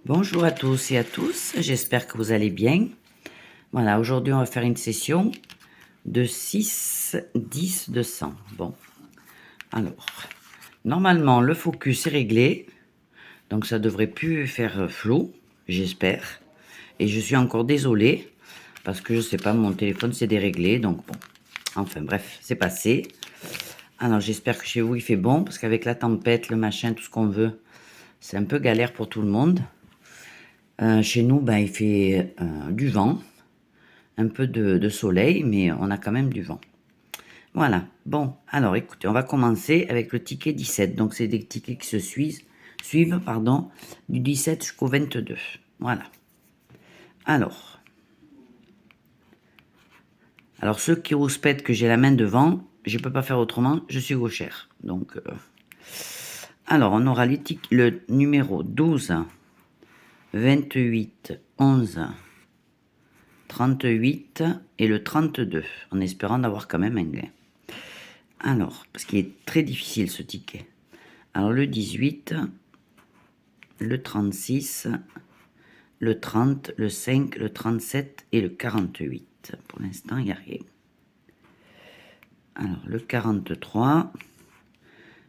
Bonjour à tous et à tous, j'espère que vous allez bien. Voilà, aujourd'hui on va faire une session de 6, 10, 200. Bon, alors, normalement le focus est réglé, donc ça devrait plus faire flou, j'espère. Et je suis encore désolée, parce que je sais pas, mon téléphone s'est déréglé, donc bon. Enfin bref, c'est passé. Alors j'espère que chez vous il fait bon, parce qu'avec la tempête, le machin, tout ce qu'on veut, c'est un peu galère pour tout le monde. Chez nous, ben, il fait du vent, un peu de soleil, mais on a quand même du vent. Voilà. Bon, alors écoutez, on va commencer avec le ticket 17. Donc c'est des tickets qui se suivent pardon, du 17 jusqu'au 22. Voilà. Alors ceux qui rouspètent que j'ai la main devant, je peux pas faire autrement, je suis gauchère. Donc, alors on aura le numéro 12, 28, 11, 38 et le 32, en espérant d'avoir quand même un gain. Alors, parce qu'il est très difficile ce ticket. Alors le 18, le 36, le 30, le 5, le 37 et le 48. Pour l'instant, il n'y a rien. Alors le 43,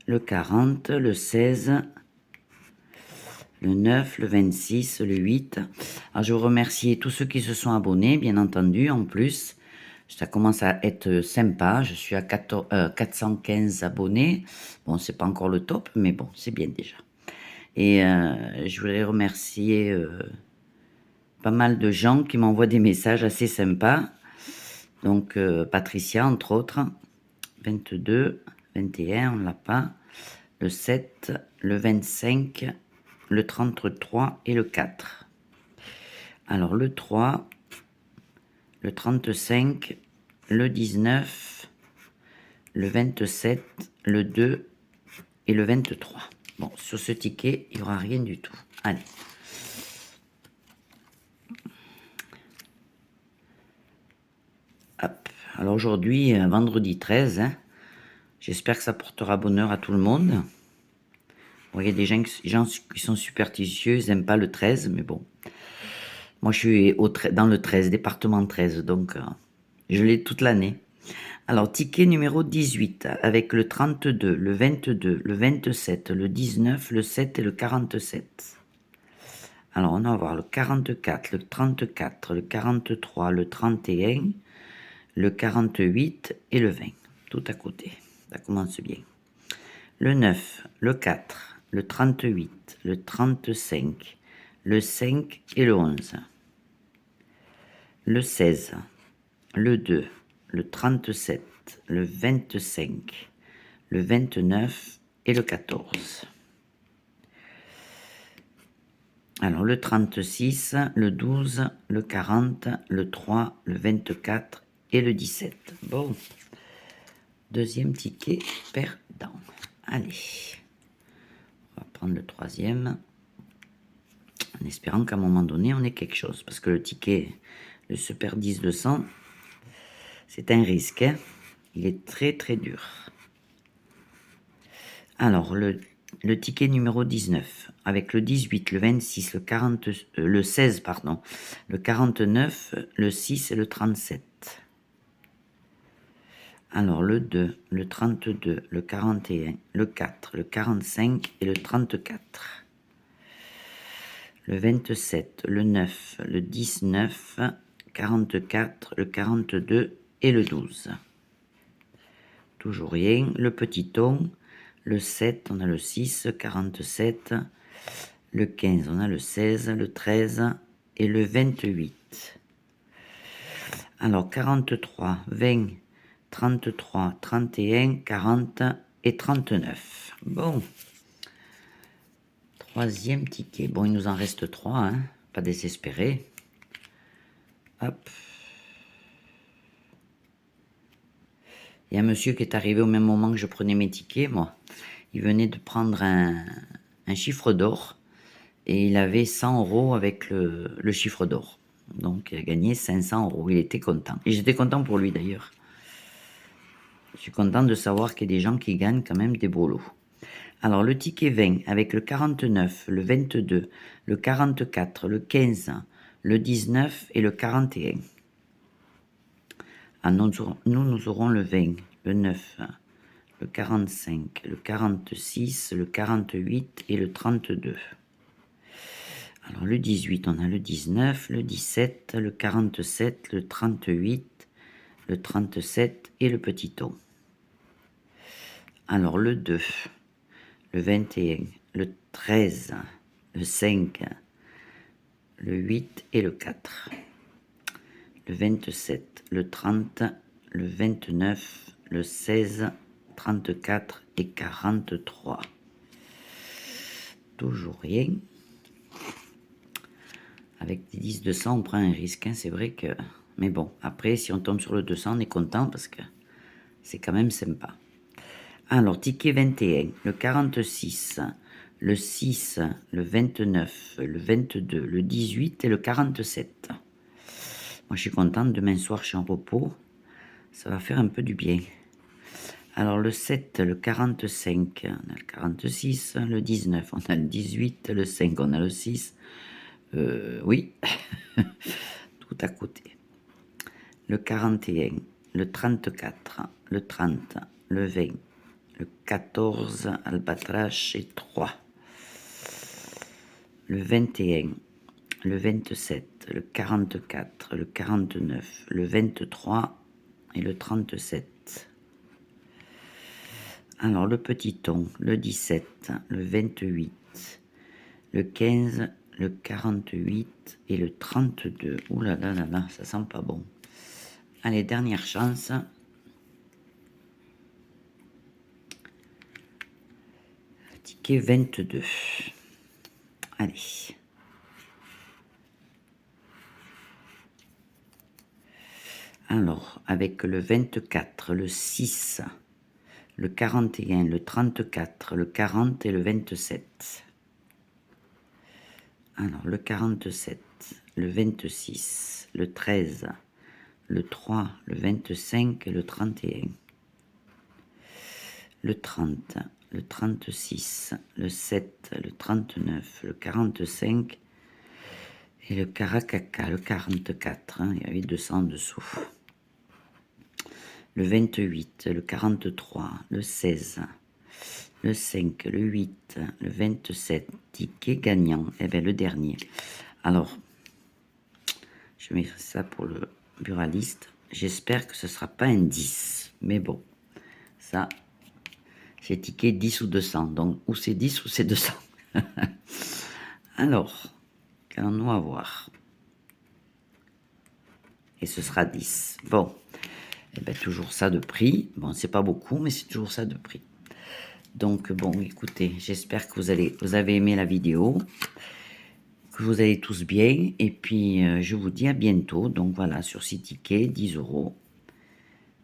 le 40, le 16, le 9, le 26, le 8. Alors je vous remercie tous ceux qui se sont abonnés, bien entendu, en plus. Ça commence à être sympa. Je suis à 415 abonnés. Bon, c'est pas encore le top, mais bon, c'est bien déjà. Et je voudrais remercier pas mal de gens qui m'envoient des messages assez sympas. Donc Patricia, entre autres. 22, 21, on l'a pas. Le 7, le 25, le 33 et le 4. Alors le 3, le 35, le 19, le 27, le 2 et le 23. Bon, sur ce ticket, il n'y aura rien du tout. Allez. Hop. Alors aujourd'hui, vendredi 13, hein, j'espère que ça portera bonheur à tout le monde. Bon, il y a des gens qui sont superstitieux, ils n'aiment pas le 13, mais bon. Moi, je suis dans le 13, département 13, donc je l'ai toute l'année. Alors, ticket numéro 18, avec le 32, le 22, le 27, le 19, le 7 et le 47. Alors, on va voir le 44, le 34, le 43, le 31, le 48 et le 20. Tout à côté. Ça commence bien. Le 9, le 4, le 38, le 35, le 5 et le 11. Le 16, le 2, le 37, le 25, le 29 et le 14. Alors le 36, le 12, le 40, le 3, le 24 et le 17. Bon, deuxième ticket perdant. Allez, on va prendre le troisième, en espérant qu'à un moment donné, on ait quelque chose. Parce que le ticket, le Super 10 200, c'est un risque. Hein, il est très très dur. Alors, le ticket numéro 19, avec le 18, le 26, le 16, pardon, le 49, le 6 et le 37. Alors, le 2, le 32, le 41, le 4, le 45 et le 34. Le 27, le 9, le 19, 44, le 42 et le 12. Toujours rien. Le petit ton, le 7, on a le 6, 47, le 15, on a le 16, le 13 et le 28. Alors 43, 20, 33, 31, 40 et 39. Bon. Troisième ticket. Bon, il nous en reste 3, hein. Pas désespéré. Hop. Il y a un monsieur qui est arrivé au même moment que je prenais mes tickets, moi. Il venait de prendre un chiffre d'or et il avait 100 € avec le chiffre d'or. Donc il a gagné 500 €. Il était content. Et j'étais content pour lui d'ailleurs. Je suis content de savoir qu'il y a des gens qui gagnent quand même des beaux lots. Alors, le ticket 20 avec le 49, le 22, le 44, le 15, le 19 et le 41. Ah, nous aurons le 20, le 9, le 45, le 46, le 48 et le 32. Alors, le 18, on a le 19, le 17, le 47, le 38, le 37 et le petit ton. Alors, le 2, le 21, le 13, le 5, le 8 et le 4. Le 27, le 30, le 29, le 16, 34 et 43. Toujours rien. Avec des 10 200, on prend un risque, hein, c'est vrai que... Mais bon, après, si on tombe sur le 200, on est content parce que c'est quand même sympa. Alors, ticket 21, le 46, le 6, le 29, le 22, le 18 et le 47. Moi, je suis contente. Demain soir, je suis en repos. Ça va faire un peu du bien. Alors, le 7, le 45, on a le 46, le 19, on a le 18, le 5, on a le 6. Oui, tout à côté. Le 41, le 34, le 30, le 20, le 14, albatras et 3. Le 21, le 27, le 44, le 49, le 23 et le 37. Alors, le petit ton, le 17, le 28, le 15, le 48 et le 32. Ouh là là là là, ça sent pas bon. Allez, dernière chance. Ticket 22. Allez. Alors, avec le 24, le 6, le 41, le 34, le 40 et le 27. Alors, le 47, le 26, le 13, le 3, le 25 et le 31. Le 30, le 36, le 7, le 39, le 45 et le caracaca, le 44. Hein, il y avait 200 en dessous. Le 28, le 43, le 16, le 5, le 8, le 27, ticket gagnant, et bien le dernier. Alors, je mets ça pour le buraliste. J'espère que ce ne sera pas un 10, mais bon, ça, c'est ticket 10 ou 200, donc ou c'est 10 ou c'est 200. Alors, qu'allons-nous avoir? Et ce sera 10. Bon, et bien toujours ça de prix. Bon, c'est pas beaucoup, mais c'est toujours ça de prix. Donc, bon, écoutez, j'espère que vous avez aimé la vidéo, que vous allez tous bien. Et puis, je vous dis à bientôt. Donc, voilà, sur 6 tickets, 10 €.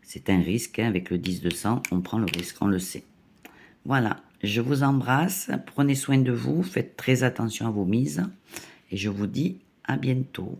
C'est un risque, hein, avec le 10-200, on prend le risque, on le sait. Voilà, je vous embrasse. Prenez soin de vous, faites très attention à vos mises. Et je vous dis à bientôt.